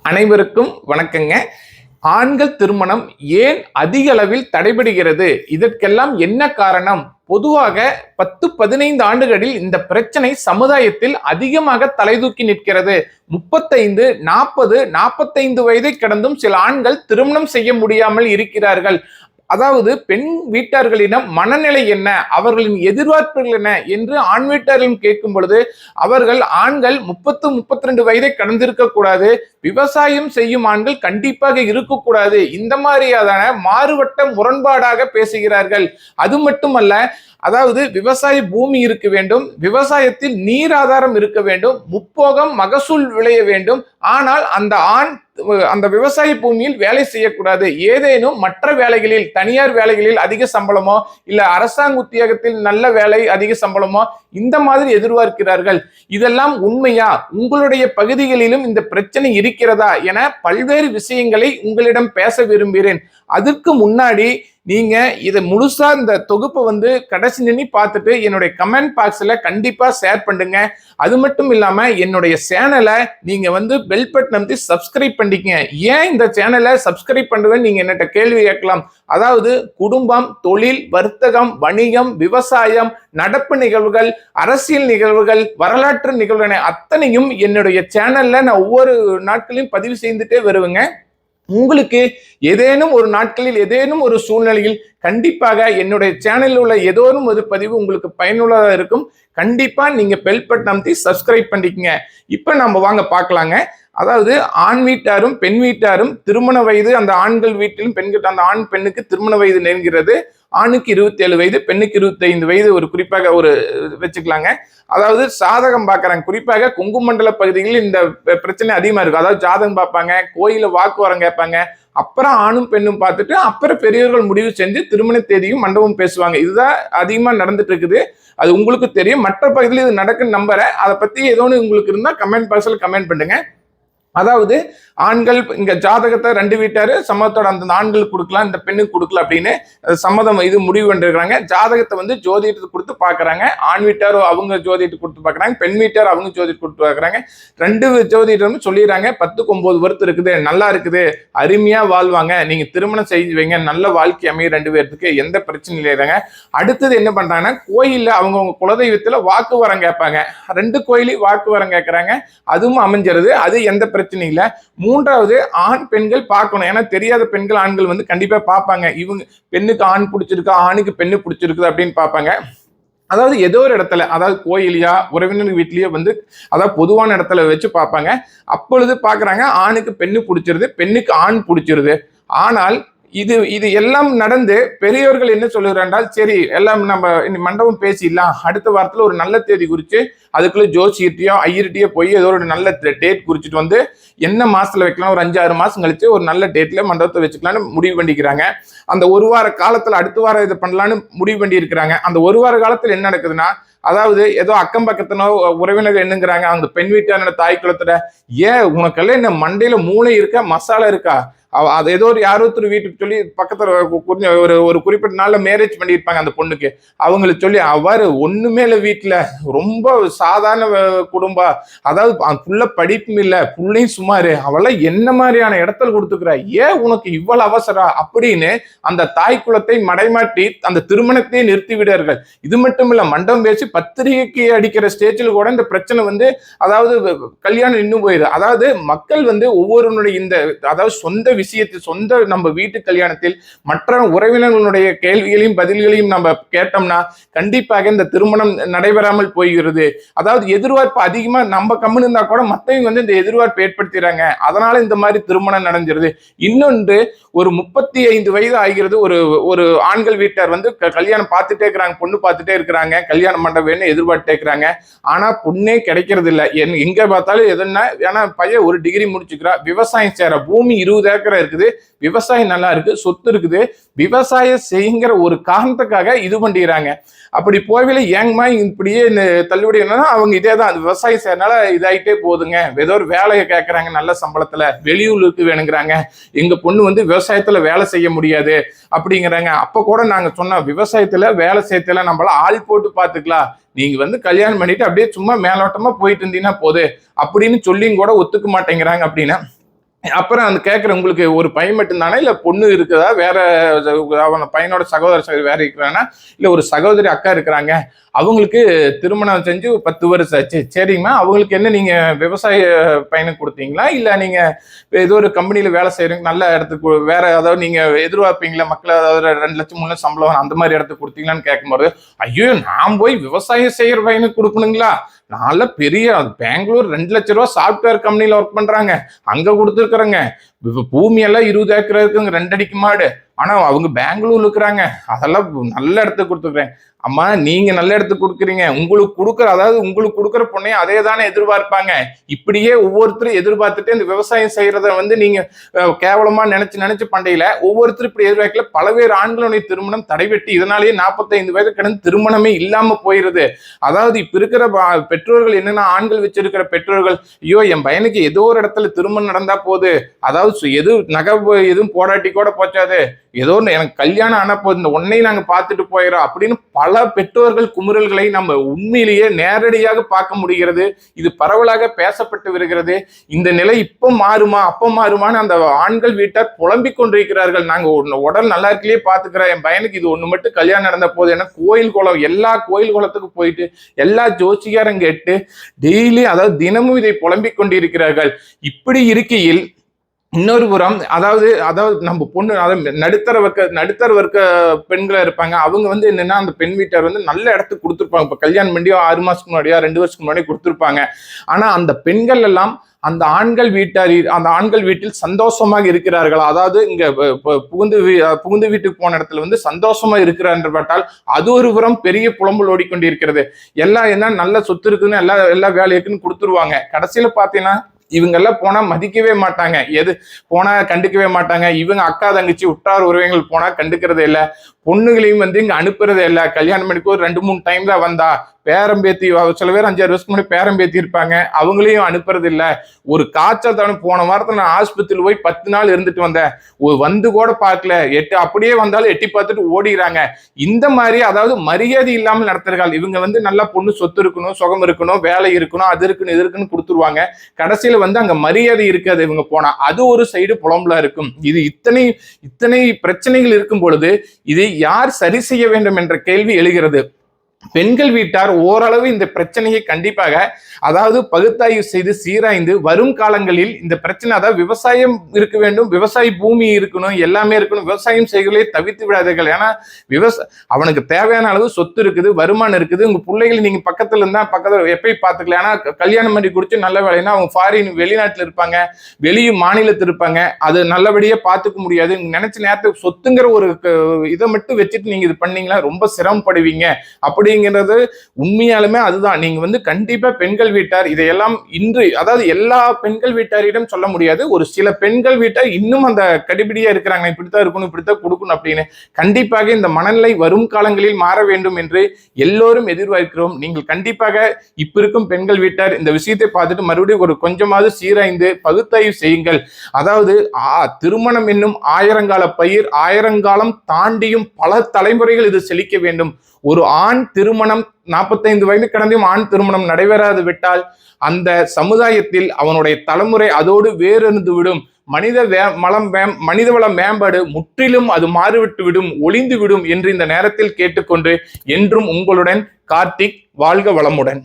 அனைவருக்கும் வணக்கங்க. ஆண்கள் திருமணம் ஏன் அதிக அளவில் தடைபடுகிறது? இதற்கெல்லாம் என்ன காரணம்? பொதுவாக 10-15 ஆண்டுகளில் இந்த பிரச்சனை சமுதாயத்தில் அதிகமாக தலைதூக்கி நிற்கிறது. 35, 40, 45 வயதை கடந்தும் சில ஆண்கள் திருமணம் செய்ய முடியாமல் இருக்கிறார்கள். அதாவது பெண் வீட்டார்களிடம் மனநிலை என்ன, அவர்களின் எதிர்பார்ப்புகள் என்ன என்று ஆண் வீட்டாரிடம் கேட்கும் பொழுது அவர்கள் ஆண்கள் 30-32 வயதை கடந்திருக்க கூடாது, விவசாயம் செய்யும் ஆண்கள் கண்டிப்பாக இருக்கக்கூடாது, இந்த மாதிரியான மாறுபட்ட முரண்பாடாக பேசுகிறார்கள். அது மட்டுமல்ல, அதாவது விவசாய பூமி இருக்க வேண்டும், விவசாயத்தில் நீர் ஆதாரம் இருக்க வேண்டும், முப்போகம் மகசூல் விளைய வேண்டும். ஆனால் அந்த ஆண் அந்த விவசாய பூமியில் வேலை செய்யக்கூடாது, ஏதேனும் மற்ற வேலைகளில், தனியார் வேலைகளில் அதிக சம்பளமோ இல்ல அரசாங்க உத்தியோகத்தில் நல்ல வேலை அதிக சம்பளமோ இந்த மாதிரி எதிர்பார்க்கிறார்கள். இதெல்லாம் உண்மையா? உங்களுடைய பகுதிகளிலும் இந்த பிரச்சனை இருக்கிறதா என பல்வேறு விஷயங்களை உங்களிடம் பேச விரும்புகிறேன். அதற்கு முன்னாடி நீங்க இதை முழுசா இந்த தொகுப்பை கடைசி நின்று பார்த்துட்டு என்னுடைய கமெண்ட் பாக்ஸ்ல கண்டிப்பா ஷேர் பண்ணுங்க. அது மட்டும் இல்லாம என்னுடைய சேனலை நீங்க பெல் பட்டன் அமைத்து சப்ஸ்கிரைப் பண்ணிக்கங்க. ஏன் இந்த சேனலை சப்ஸ்கிரைப் பண்ணுவேன்னு நீங்க என்கிட்ட கேள்வி கேட்கலாம். அதாவது குடும்பம், தொழில், வர்த்தகம், வணிகம், விவசாயம், நடப்பு நிகழ்வுகள், அரசியல் நிகழ்வுகள், வரலாற்று நிகழ்வுகள் அத்தனையும் என்னுடைய சேனல்ல நான் ஒவ்வொரு நாட்களையும் பதிவு செய்துட்டே வருவேங்க. உங்களுக்கு ஏதேனும் ஒரு நாட்களில் ஏதேனும் ஒரு சூழ்நிலையில் கண்டிப்பாக என்னுடைய சேனலில் உள்ள ஏதோனும் ஒரு பதிவு உங்களுக்கு பயனுள்ளதாக இருக்கும். கண்டிப்பா நீங்க பெல் பட்டன் அமைத்து சப்ஸ்கிரைப் பண்ணிக்கங்க. இப்ப நம்ம வாங்க பார்க்கலாங்க. அதாவது ஆண் வீட்டாரும் பெண் வீட்டாரும் திருமண வயது, அந்த ஆண்கள் வீட்டிலும் பெண்கிட்ட அந்த ஆண் பெண்ணுக்கு திருமண வயது நெருங்கிறது. ஆணுக்கு 27 வயது, பெண்ணுக்கு 25 வயது ஒரு குறிப்பாக ஒரு வச்சுக்கலாங்க. அதாவது சாதகம் பார்க்கறாங்க. குறிப்பாக கொங்கு மண்டல பகுதிகளில் இந்த பிரச்சனை அதிகமா இருக்கு. அதாவது ஜாதகம் பார்ப்பாங்க, கோயில வாக்கு வரம் கேட்பாங்க, அப்புறம் ஆணும் பெண்ணும் பார்த்துட்டு அப்புறம் பெரியவர்கள் முடிவு செஞ்சு திருமண தேதியும் மண்டபம் பேசுவாங்க. இதுதான் அதிகமா நடந்துட்டு இருக்குது. அது உங்களுக்கு தெரியும். மற்ற பகுதியில் இது நடக்குன்னு நம்புறேன். அதை பத்தி ஏதோ உங்களுக்கு இருந்தா கமெண்ட் பாக்ஸ்ல கமெண்ட் பண்ணுங்க. அதாவது ஆண்கள் இங்க ஜாதகத்தை 2 வீட்டாரு சம்மதத்தோட அந்த ஆண்களுக்கு கொடுக்கலாம், இந்த பெண்ணுக்கு கொடுக்கல அப்படின்னு சம்மதம் இது முடிவு பண்ணிருக்காங்க. ஜாதகத்தை ஜோதிடத்துக்கு கொடுத்து பாக்குறாங்க. ஆண் வீட்டாரும் அவங்க ஜோதிடத்துக்கு கொடுத்து பாக்குறாங்க, பெண் வீட்டார் அவங்க ஜோதிடத்துக்கு கொடுத்து பாக்குறாங்க. 2 ஜோதிடரும் சொல்லிடுறாங்க 10-9 வருத்து இருக்குது, நல்லா இருக்குது, அருமையா வாழ்வாங்க, நீங்க திருமணம் செய்து வைங்க, நல்ல வாழ்க்கை அமைய 2 பேருக்கு, எந்த பிரச்சனையும் இல்லைங்க. அடுத்தது என்ன பண்றாங்கன்னா, கோயில்ல அவங்க குலதெய்வத்துல வாக்கு வரம் கேட்பாங்க. 2 கோயிலையும் வாக்கு வரம் கேட்கறாங்க, அதுவும் அமைஞ்சிருது. அது எந்த பிரச்சனை இல்ல. மூன்றாவது ஆண் பெண்கள் பார்க்கணும். ஏன்னா தெரியாத பெண்கள் ஆண்கள் கண்டிப்பா பார்ப்பாங்க. இவங்க பெண்ணுக்கு ஆண் பிடிச்சிருக்கா, ஆணுக்கு பெண்ணு பிடிச்சிருக்குது அப்படின்னு பார்ப்பாங்க. அதாவது ஏதோ ஒரு இடத்துல, அதாவது கோயிலையா உறவினர் வீட்லயோ அதாவது பொதுவான இடத்துல வச்சு பார்ப்பாங்க. அப்பொழுது பாக்குறாங்க ஆணுக்கு பெண்ணு பிடிச்சிருது, பெண்ணுக்கு ஆண் பிடிச்சிருது. ஆனால் இது எல்லாம் நடந்து பெரியவர்கள் என்ன சொல்லுகிறார்கள், சரி எல்லாம் நம்ம மண்டபம் பேசிடலாம், அடுத்த வாரத்துல ஒரு நல்ல தேதி குறிச்சு அதுக்குள்ள ஜோசியத்தையோ ஐயர்கிட்டயோ போய் ஏதோ ஒரு நல்ல டேட் குறிச்சிட்டு என்ன மாசத்துல வைக்கலாம், ஒரு 5-6 மாசம் கழிச்சு ஒரு நல்ல டேட்ல மண்டபத்தை வச்சுக்கலாம்னு முடிவு பண்ணிக்கிறாங்க. அந்த ஒரு வார காலத்துல அடுத்த வாரம் இதை பண்ணலான்னு முடிவு பண்ணி இருக்கிறாங்க. அந்த ஒரு வார காலத்துல என்ன நடக்குதுன்னா, அதாவது ஏதோ அக்கம் பக்கத்தினோ உறவினர்கள் என்னங்கிறாங்க, அவங்க பெண் வீட்டான தாய் குலத்துல, ஏன் உனக்கெல்லாம் என்ன மண்டையில மூளை இருக்கா, மசாலா இருக்கா, அது ஏதோ ஒரு யாரோ ஒரு வீட்டுக்கு சொல்லி பக்கத்துல ஒரு குறிப்பிட்ட நாள்ல மேரேஜ் பண்ணியிருப்பாங்க அந்த பொண்ணுக்கு. அவங்களுக்கு சொல்லி அவர் ஒண்ணுமே இல்லை, வீட்டுல ரொம்ப சாதாரண குடும்பம், அதாவது புள்ள படிப்பும் இல்லை, புள்ளையும் சுமாரு, அவளை என்ன மாதிரியான இடத்துல கொடுத்துக்கிறா, ஏன் உனக்கு இவ்வளவு அவசரம் அப்படின்னு அந்த தாய் குலத்தை மடைமாட்டி அந்த திருமணத்தையே நிறுத்தி விடார்கள். இது மட்டும் இல்ல, மண்டபம் பேசி பத்திரிகைக்கு அடிக்கிற ஸ்டேஜில் கூட இந்த பிரச்சனை அதாவது கல்யாணம் இன்னும் போயிடுது. அதாவது மக்கள் ஒவ்வொருவனுடைய இந்த அதாவது சொந்த விஷயத்தில், சொந்த நம்ம வீட்டு கல்யாணத்தில் மற்ற உறவினர்களுடைய கேள்விகளையும் பதில்களையும் நம்ம கேட்டோம்னா கண்டிப்பாக இந்த திருமணம் நடைபெறாமல் போகிறது. அதாவது எதிர்பார்ப்பு அதிகமா நம்ம கம்முன்னு இருந்தா கூட மற்றவங்க இந்த எதிர்பார்ப்பு ஏற்படுத்துறாங்க, அதனால இந்த மாதிரி திருமணம் நடந்துருது. இன்னொன்று, ஒரு 35 வயது ஆகிறது, ஒரு ஆண்கள் வீட்டார் கல்யாணம் பார்த்துட்டே இருக்கிறாங்க, பொண்ணு பார்த்துட்டே இருக்கிறாங்க, கல்யாண மண்டபம் எதிர்பார்த்துட்டே இருக்கிறாங்க. ஆனா பொண்ணே கிடைக்கிறது இல்லை. எங்க பார்த்தாலும் எதுன்னா, ஏன்னா பையன் ஒரு டிகிரி முடிச்சுக்கிறா, விவசாயம் செய்யற, பூமி 20 ஏக்கர் இருக்குது, விவசாயம் நல்லா இருக்கு, சொத்து இருக்குது, விவசாயம் செய்யுங்கிற ஒரு காரணத்துக்காக இது பண்ணிடுறாங்க. அப்படி போகல ஏங்கமா இப்படியே தள்ளுபடி என்னன்னா, அவங்க இதே தான் விவசாயம் செய்யறதுனால இதாயிட்டே போகுதுங்க, ஏதோ ஒரு வேலையை கேட்கறாங்க நல்ல சம்பளத்துல, வெளியூருக்கு வேணுங்கிறாங்க, எங்க பொண்ணு விவசாயத்துல வேலை செய்ய முடியாது அப்படிங்கிறாங்க. அப்ப கூட நாங்க சொன்னோம், விவசாயத்துல வேலை செய்யறதுல நம்மள ஆள் போட்டு பாத்துக்கலாம், நீங்க கல்யாணம் பண்ணிட்டு அப்படியே சும்மா மேலோட்டமா போயிட்டு இருந்தீங்கன்னா போது அப்படின்னு சொல்லியும் கூட ஒத்துக்க மாட்டேங்கிறாங்க. அப்படின்னா அப்புறம் அந்த கேட்குற உங்களுக்கு ஒரு பையன் மட்டும் தானே இல்லை பொண்ணு இருக்குதா, வேற அவன் பையனோட சகோதரி வேற இருக்கிறானா, இல்லை ஒரு சகோதரி அக்கா இருக்கிறாங்க, அவங்களுக்கு திருமணம் செஞ்சு 10 வருஷம் ஆச்சு, சரிங்கம்மா அவங்களுக்கு என்ன நீங்க விவசாய பையனுக்கு கொடுத்தீங்களா, இல்லை நீங்க ஏதோ ஒரு கம்பெனியில வேலை செய்யறீங்க நல்ல இடத்துக்கு வேற அதாவது நீங்க எதிர்பார்ப்பீங்களா மக்கள் அதாவது 2 லட்சம் 3 லட்சம் சம்பளம் அந்த மாதிரி இடத்துக்கு கொடுத்தீங்களான்னு கேட்கும்போது, ஐயோ நான் போய் விவசாயம் செய்யற பையனுக்கு கொடுக்கணுங்களா, நான்ல பெரிய பெங்களூர் 2 லட்சம் ரூபாய் சாப்ட்வேர் கம்பெனில ஒர்க் பண்றாங்க, அங்க கொடுத்துருக்குறேங்க, பூமி எல்லாம் 20 ஏக்கர் இருக்குங்க, 2 அடிக்கு மாடு, ஆனா அவங்க பெங்களூர்ல இருக்கிறாங்க, அதெல்லாம் நல்ல இடத்துக்கு கொடுத்துருக்கேன். அம்மா நீங்க நல்ல இடத்துக்கு கொடுக்குறீங்க, உங்களுக்கு கொடுக்குற அதாவது உங்களுக்கு கொடுக்குற பொண்ணே அதே தானே எதிர்பார்ப்பாங்க. இப்படியே ஒவ்வொருத்தரும் எதிர்பார்த்துட்டு இந்த விவசாயம் செய்யறத நீங்க கேவலமா நினைச்சு பண்டையில ஒவ்வொருத்தரும் இப்படி எதிர்பார்க்கல. பலவேறு ஆண்களுடைய திருமணம் தடைபெட்டி இதனாலேயே 45 வயது கடந்து திருமணமே இல்லாம போயிருது. அதாவது இப்ப இருக்கிற பெற்றோர்கள் என்னன்னா, ஆண்கள் வச்சிருக்கிற பெற்றோர்கள், ஐயோ என் பையனுக்கு ஏதோ ஒரு இடத்துல திருமணம் நடந்தா போகுது, அதாவது எது நகை எதுவும் போராட்டி கூட போச்சாது, ஏதோ எனக்கு கல்யாணம் ஆனா போது இந்த ஒன்னையும் நாங்க பார்த்துட்டு போயிடறோம் அப்படின்னு பல பெற்றோர்கள் குமுறல்களை நம்ம உண்மையிலேயே நேரடியாக பார்க்க முடிகிறது. இது பரவலாக பேசப்பட்டு வருகிறது. இந்த நிலை இப்ப மாறுமா அப்ப மாறுமான்னு அந்த ஆண்கள் வீட்டார் புலம்பிக் கொண்டிருக்கிறார்கள். நாங்க உடல் நல்லா இருக்கலையே பாத்துக்கிறோம், என் பையனுக்கு இது ஒண்ணு மட்டும் கல்யாணம் நடந்த போது ஏன்னா கோயில் குளம் எல்லா கோயில் குளத்துக்கு போயிட்டு எல்லா ஜோசிகாரம் கேட்டு டெய்லி அதாவது தினமும் இதை புலம்பிக் கொண்டிருக்கிறார்கள். இப்படி இருக்கையில் இன்னொரு புறம் அதாவது நம்ம பொண்ணு அதாவது நடுத்தர வர்க்க பெண்களா இருப்பாங்க, அவங்க என்னன்னா அந்த பெண் வீட்டார் நல்ல இடத்துக்கு கொடுத்துருப்பாங்க. இப்ப கல்யாணம் பண்ணியோ 6 மாசத்துக்கு முன்னாடியோ 2 வருஷத்துக்கு முன்னாடி கொடுத்துருப்பாங்க. ஆனா அந்த பெண்கள் எல்லாம் அந்த ஆண்கள் வீட்டில் சந்தோஷமாக இருக்கிறார்களா, அதாவது இங்க புகுந்து வீட்டுக்கு போன இடத்துல சந்தோஷமா இருக்கிறார் பட்டால் அது ஒரு புறம் பெரிய புலம்பல் ஓடிக்கொண்டிருக்கிறது. எல்லாம் என்ன நல்ல சொத்து இருக்குன்னு எல்லா வேலைக்குன்னு கொடுத்துருவாங்க. கடைசியில பாத்தீங்கன்னா இவங்க எல்லாம் போனா மதிக்கவே மாட்டாங்க, எது போனா கண்டுக்கவே மாட்டாங்க. இவங்க அக்கா தங்கச்சி உற்றார் உறவினர்கள் போனா கண்டுக்கிறதே இல்லை, பொண்ணுகளையும் இங்க அனுப்புறதே இல்லை. கல்யாணம் பண்ணிக்கு ஒரு 2-3 டைம் தான் வந்தா, பேரம்பேத்தி சில பேர் 5-6 வருஷத்துக்கு முன்னாடி பேரம்பேத்தி இருப்பாங்க, அவங்களையும் அனுப்புறது இல்லை. ஒரு காய்ச்சல் தவணை போன வாரத்தில் நான் ஆஸ்பத்திரியில் போய் 10 நாள் இருந்துட்டு வந்தேன், வந்து கூட பார்க்கல, அப்படியே வந்தாலும் எட்டி பார்த்துட்டு ஓடிடுறாங்க. இந்த மாதிரி அதாவது மரியாதை இல்லாமல் நடத்துறாங்க. இவங்க நல்லா பொண்ணு சொத்து இருக்கணும், சுகம் இருக்கணும், வேலை இருக்கணும், அது இருக்குன்னு இது இருக்குன்னு கொடுத்துருவாங்க. கடைசியில அங்க மரியாதை இருக்காது. இவங்க போனா அது ஒரு சைடு புலம்பலா இருக்கும். இது இத்தனை பிரச்சனைகள் இருக்கும் பொழுது இதை யார் சரி செய்ய வேண்டும் என்ற கேள்வி எழுகிறது. பெண்கள் வீட்டார் ஓரளவு இந்த பிரச்சனையை கண்டிப்பாக அதாவது பகுத்தாய்வு செய்து சீராய்ந்து வரும் காலங்களில் இந்த பிரச்சனை அதாவது விவசாயம் இருக்க வேண்டும், விவசாய பூமி இருக்கணும், எல்லாமே இருக்கணும், விவசாயம் செய்கிறதே தவிர்த்து விடாதீர்கள். ஏன்னா அவனுக்கு தேவையான அளவு சொத்து இருக்குது, வருமானம் இருக்குது, உங்க பிள்ளைகள் நீங்க பக்கத்துல இருந்தா பக்கத்துல எப்பயும் பார்த்துக்கலாம். ஏன்னா கல்யாணம் பண்ணி குடிச்சு நல்ல வேலைன்னா அவங்க ஃபாரின் வெளிநாட்டுல இருப்பாங்க, மாநிலத்தில் இருப்பாங்க, அது நல்லபடியா பார்த்துக்க முடியாது. நினைச்ச நேரத்துக்கு சொத்துங்கிற ஒரு இதை மட்டும் வச்சுட்டு நீங்க இது பண்ணீங்களா ரொம்ப சிரமப்படுவீங்க. அப்படிங்கிறது உண்மையாலுமே அதுதான். நீங்க கண்டிப்பா பெண்கள் வீட்டார் இதையெல்லாம் இன்று அதாவது எல்லா பெண்கள் வீட்டாரிடம் சொல்ல முடியாது, ஒரு சில பெண்கள் வீட்டார் இன்னும் அந்த கடிபிடியா இருக்கிறாங்க, இப்படித்தான் இருக்கணும் இப்படித்தான் கொடுக்கணும் அப்படின்னு. கண்டிப்பாக இந்த மனநிலை வரும் காலங்களில் மாற வேண்டும் என்று எல்லோரும் எதிர்பார்க்கிறோம். நீங்கள் கண்டிப்பாக இப்ப இருக்கும் பெண்கள் வீட்டார் இந்த விஷயத்தை பார்த்துட்டு மறுபடியும் ஒரு கொஞ்சமாவது சீராய்ந்து பகுத்தாய்வு செய்யுங்கள். அதாவது திருமணம் என்னும் ஆயிரங்கால பயிர், ஆயிரங்காலம் தாண்டியும் பல தலைமுறைகள் இது செழிக்க வேண்டும். ஒரு ஆண் திருமணம் 45 வயது கடந்தும் ஆண் திருமணம் நடைபெறாது விட்டால் அந்த சமுதாயத்தில் அவனுடைய தலைமுறை அதோடு வேறெழுந்து விடும். மனிதவள மேம்பாடு முற்றிலும் அது மாறிவிட்டு விடும், ஒளிந்து விடும் என்று இந்த நேரத்தில் கேட்டுக்கொண்டு என்றும் உங்களுடன் கார்த்திக். வாழ்க வளமுடன்.